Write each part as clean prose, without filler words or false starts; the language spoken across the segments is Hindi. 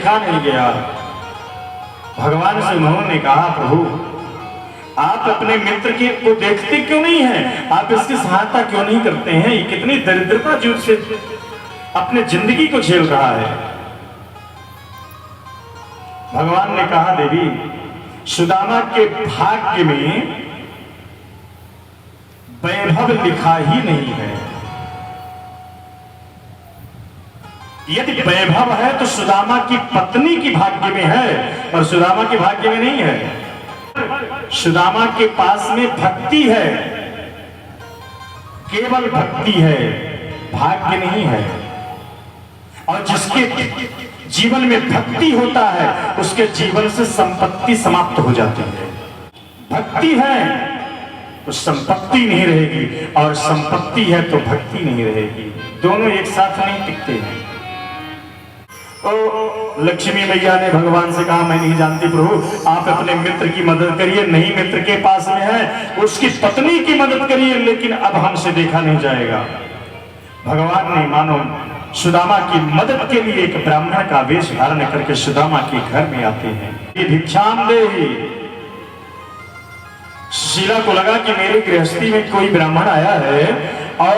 देखा नहीं गया। भगवान से उन्होंने कहा, प्रभु आप अपने मित्र के को देखते क्यों नहीं हैं? आप इसकी सहायता क्यों नहीं करते हैं? ये कितनी दरिद्रता जुट से अपने जिंदगी को झेल रहा है। भगवान ने कहा, देवी सुदामा के भाग्य में वैभव लिखा ही नहीं है। यदि वैभव है तो सुदामा की पत्नी की भाग्य में है और सुदामा के भाग्य में नहीं है। सुदामा के पास में भक्ति है, केवल भक्ति है, भाग्य नहीं है। और जिसके जीवन में भक्ति होता है उसके जीवन से संपत्ति समाप्त हो जाती है। भक्ति है तो संपत्ति नहीं रहेगी और संपत्ति है तो भक्ति नहीं रहेगी। दोनों एक साथ नहीं टिकते हैं। तो लक्ष्मी मैया ने भगवान से कहा, मैं नहीं जानती प्रभु, आप अपने मित्र की मदद करिए। नहीं मित्र के पास में है, उसकी पत्नी की मदद करिए, लेकिन अब हमसे देखा नहीं जाएगा। भगवान ने मानो सुदामा की मदद के लिए एक ब्राह्मण का वेश धारण करके सुदामा के घर में आते हैं। ये भिक्षाम दे। सुशीला को लगा कि मेरी गृहस्थी में कोई ब्राह्मण आया है और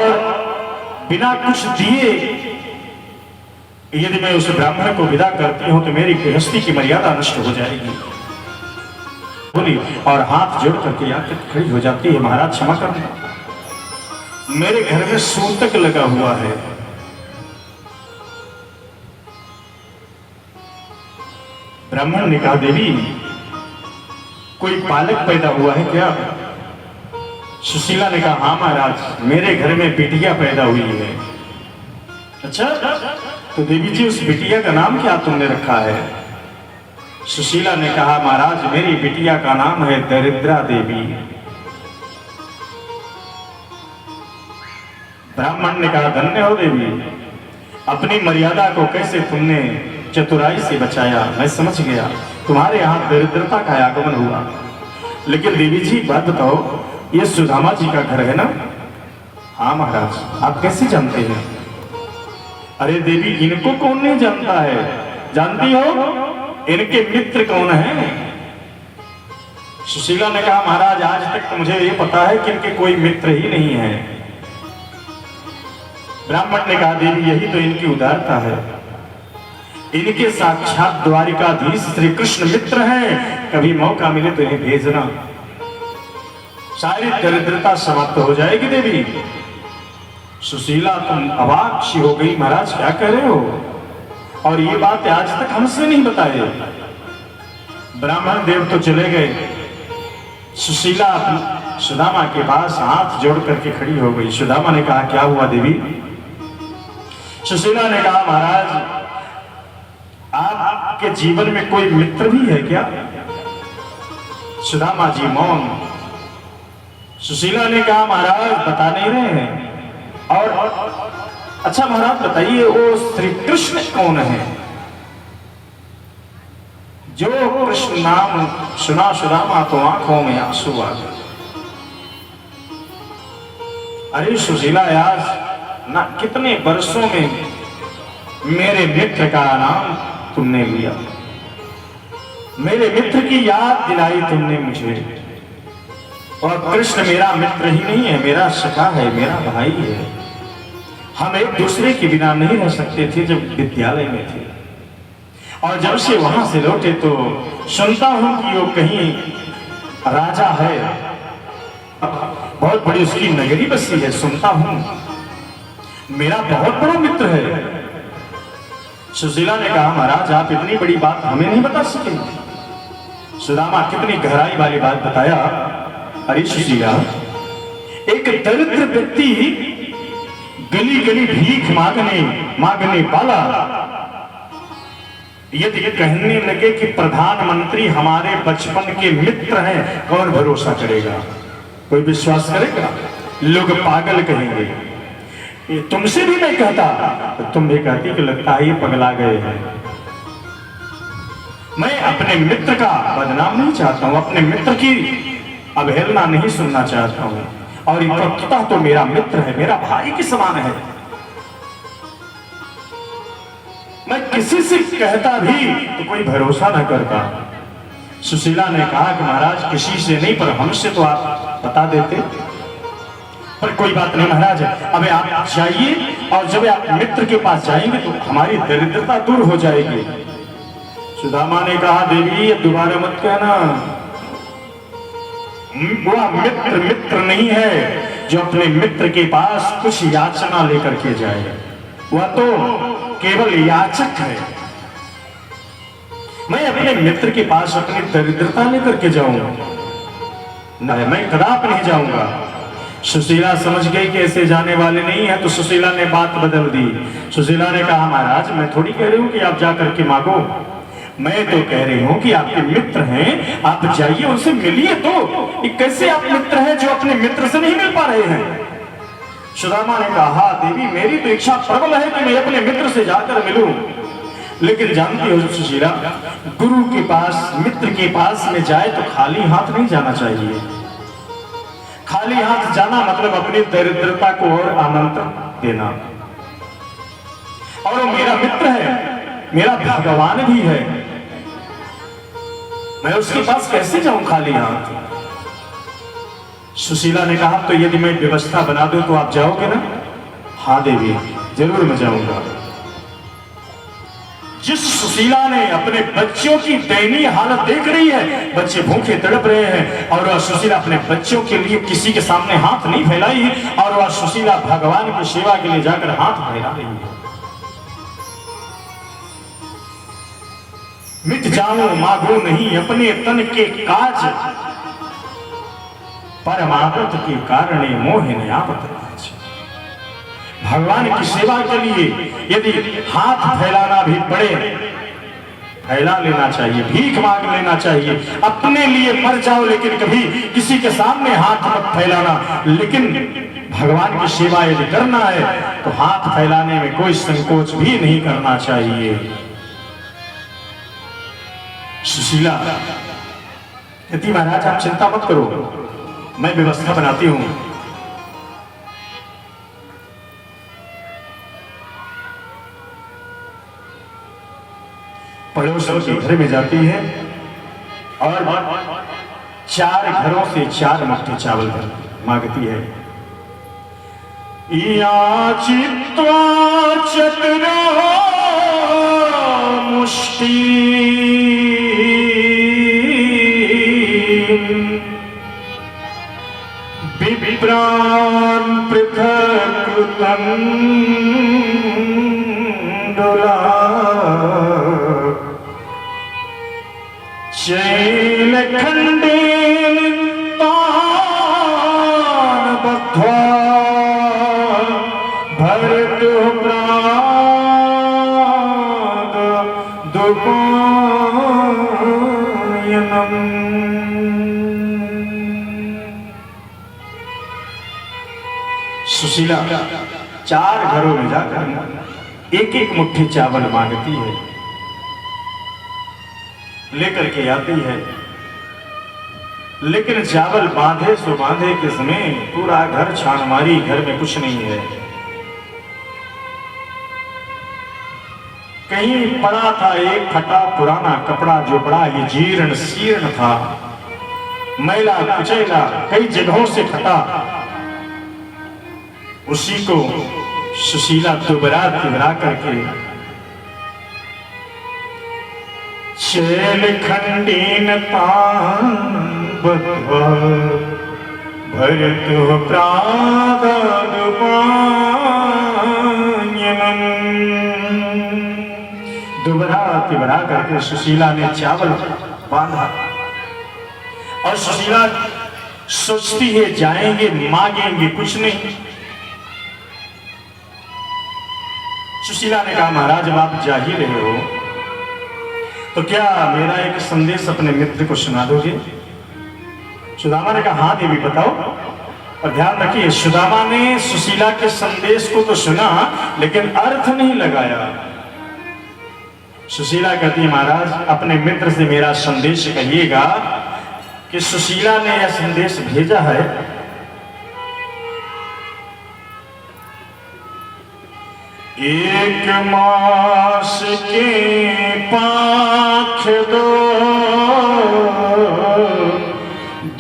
बिना कुछ दिए यदि मैं उस ब्राह्मण को विदा करती हूं तो मेरी गृहस्थी की मर्यादा नष्ट हो जाएगी। बोली और हाथ जोड़ करके आकर खड़ी हो जाती है, महाराज क्षमा करना, मेरे घर में सूतक लगा हुआ है। ब्राह्मण ने कहा, देवी कोई बालक पैदा हुआ है क्या? सुशीला ने कहा, हाँ महाराज, मेरे घर में बिटिया पैदा हुई है। अच्छा, तो देवी जी उस बिटिया का नाम क्या तुमने रखा है? सुशीला ने कहा, महाराज मेरी बिटिया का नाम है दरिद्रा देवी। ब्राह्मण ने कहा, धन्य हो देवी, अपनी मर्यादा को कैसे तुमने चतुराई से बचाया। मैं समझ गया तुम्हारे यहाँ दरिद्रता का आगमन हुआ। लेकिन देवी जी बात बताओ, ये सुदामा जी का घर है ना? हाँ महाराज। आप कैसे जानते हैं? अरे देवी, इनको कौन नहीं जानता है? जानती हो इनके मित्र कौन है? सुशीला ने कहा, महाराज आज तक तो मुझे ये पता है कि इनके कोई मित्र ही नहीं है। ब्राह्मण ने कहा, देवी यही तो इनकी उदारता है। इनके साक्षात द्वारिकाधीश श्री कृष्ण मित्र हैं। कभी मौका मिले तो इन्हें भेजना, सारी दरिद्रता समाप्त हो जाएगी। देवी सुशीला तुम अवाक सी हो गई, महाराज क्या कह रहे हो? और ये बात आज तक हमसे नहीं बताए। ब्राह्मण देव तो चले गए। सुशीला सुदामा के पास हाथ जोड़ करके खड़ी हो गई। सुदामा ने कहा, क्या हुआ देवी? सुशीला ने कहा, महाराज आपके जीवन में कोई मित्र भी है क्या? सुदामा जी मौन। सुशीला ने कहा, महाराज बता नहीं रहे हैं। और अच्छा महाराज बताइए, वो श्री कृष्ण कौन है? जो कृष्ण नाम सुना सुदामा तो आंखों में आंसू आ गए। अरे सुशीला, आज ना कितने वर्षों में मेरे मित्र का नाम तुमने लिया, मेरे मित्र की याद दिलाई तुमने मुझे। और कृष्ण मेरा मित्र ही नहीं है, मेरा सखा है, मेरा भाई है। हम एक दूसरे के बिना नहीं रह सकते थे जब विद्यालय में थे। और जब से वहां से लौटे तो सुनता हूं कि वो कहीं राजा है, बहुत बड़ी उसकी नगरी बसी है। सुनता हूं मेरा बहुत बड़ा मित्र है। सुशीला ने कहा, महाराज आप इतनी बड़ी बात हमें नहीं बता सके। सुदामा कितनी गहराई वाली बात बताया। अरे सुशीला, एक दरिद्र व्यक्ति गली गली भीख मांगने वाला यदि कहने लगे कि प्रधानमंत्री हमारे बचपन के मित्र हैं, कौन भरोसा करेगा? कोई विश्वास करेगा? लोग पागल कहेंगे। ये तुमसे भी मैं कहता तो तुम भी कहती कि लगता है ये पगला गए हैं। मैं अपने मित्र का बदनाम नहीं चाहता हूं, अपने मित्र की अवहेलना नहीं सुनना चाहता हूं। और प्रकृतः तो मेरा मित्र है, मेरा भाई के समान है। मैं किसी से कहता भी तो कोई भरोसा न करता। सुशीला ने कहा कि महाराज किसी से नहीं, पर हमसे तो आप बता देते। पर कोई बात नहीं महाराज, अब आप जाइए और जब आप मित्र के पास जाएंगे तो हमारी दरिद्रता दूर हो जाएगी। सुदामा ने कहा देवी ये दोबारा मत कहना, वह मित्र मित्र नहीं है जो अपने मित्र के पास कुछ याचना लेकर के जाए, वह तो केवल याचक है। मैं अपने मित्र के पास अपनी दरिद्रता लेकर के जाऊंगा? नहीं, मैं कदापि नहीं जाऊंगा। सुशीला समझ गई कि ऐसे जाने वाले नहीं है, तो सुशीला ने बात बदल दी। सुशीला ने कहा महाराज मैं थोड़ी कह रही हूं कि आप जाकर के मांगो, मैं तो कह रही हूं कि आपके मित्र हैं, आप जाइए उनसे मिलिए। तो ये कैसे आप मित्र हैं जो अपने मित्र से नहीं मिल पा रहे हैं? सुदामा ने कहा देवी मेरी तो इच्छा प्रबल है कि मैं अपने मित्र से जाकर मिलूं, लेकिन जानती हो सुशीला, गुरु के पास मित्र के पास में जाए तो खाली हाथ नहीं जाना चाहिए। खाली हाथ जाना मतलब अपनी दरिद्रता को और आमंत्रण देना। और वो मेरा मित्र है, मेरा भगवान भी है, मैं उसके पास कैसे जाऊं खाली हाथ? सुशीला ने कहा तो यदि मैं व्यवस्था बना दूं तो आप जाओगे ना? हाँ देवी जरूर मैं जाऊंगा। जिस सुशीला ने अपने बच्चों की दयनीय हालत देख रही है, बच्चे भूखे तड़प रहे हैं, और वह सुशीला अपने बच्चों के लिए किसी के सामने हाथ नहीं फैलाई, और वह सुशीला भगवान की सेवा के लिए जाकर हाथ फैला रही है। मिट जाऊं मांगो नहीं अपने तन के काज, परमागत के कारण मोह आपत राज। भगवान की सेवा के लिए यदि हाथ फैलाना भी पड़े, फैला लेना चाहिए, भीख मांग लेना चाहिए। अपने लिए मर जाओ लेकिन कभी किसी के सामने हाथ मत फैलाना। लेकिन भगवान की सेवा यदि करना है तो हाथ फैलाने में कोई संकोच भी नहीं करना चाहिए। सुशीला कहती महाराज आप चिंता मत करो, मैं व्यवस्था बनाती हूं। पड़ोसियों के घर में जाती है और 4 घरों से 4 मुट्ठी चावल मांगती है। याचित्वा चतुरो मुष्टि विप्रान् पृथक् कृतं शैलखण्डेन तान् बद्ध्वा भरतुः प्रादुपायनम्। सुशीला 4 घरों में जाकर एक एक मुट्ठी चावल मांगती है, लेकर के आती है। लेकिन चावल बांधे सो बांधे के समय पूरा घर छान मारी, घर में कुछ नहीं है। कहीं पड़ा था एक फटा पुराना कपड़ा जो बड़ा ही जीर्ण शीर्ण था, मैला कुचैला, कई जगहों से फटा। उसी को सुशीला दुबरा तिबरा करके शैलखण्डेन तान् बद्ध्वा भरतुः प्रादादुपायनम्। दुबरा तिबरा करके सुशीला ने चावल बांधा, और सुशीला सोचती है जाएंगे मांगेंगे कुछ नहीं। सुशीला ने कहा महाराज अब आप जा ही रहे हो तो क्या मेरा एक संदेश अपने मित्र को सुना दोगे? सुदामा ने कहा हाँ देवी बताओ। और ध्यान रखिए सुदामा ने सुशीला के संदेश को तो सुना लेकिन अर्थ नहीं लगाया। सुशीला कहती है महाराज अपने मित्र से मेरा संदेश कहिएगा कि सुशीला ने यह संदेश भेजा है एक मास के पाख दो,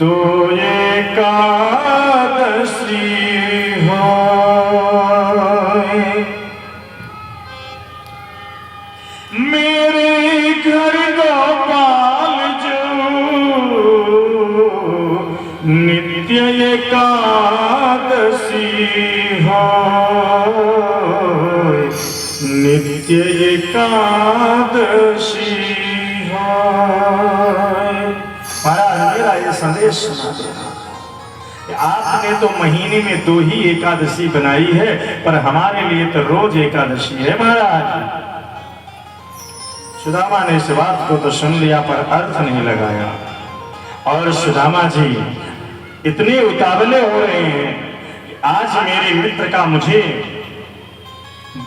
दो एकादशी हो। मेरे घर गोपाल जो नित्य एकादशी हो, नित्य एकादशी हो। महाराज मेरा ये संदेश सुना देना, आपने तो महीने में 2 ही एकादशी बनाई है, पर हमारे लिए तो रोज एकादशी है महाराज। सुदामा ने इस बात को तो सुन लिया पर अर्थ नहीं लगाया, और सुदामा जी इतने उतावले हो रहे हैं कि आज मेरे मित्र का मुझे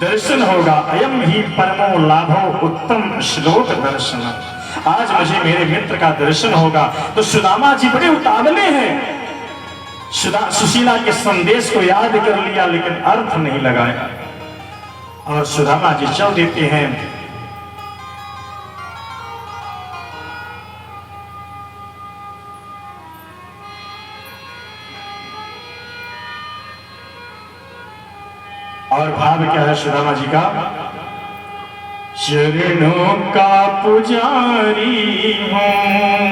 दर्शन होगा। अयम ही परमो लाभो उत्तम श्लोक दर्शन, आज मुझे मेरे मित्र का दर्शन होगा। तो सुदामा जी बड़े उतावले हैं, सुशीला के संदेश को याद कर लिया लेकिन अर्थ नहीं लगाया, और सुदामा जी चल देते हैं। और भाव क्या है सुदामा जी का? चरणों का पुजारी हूँ।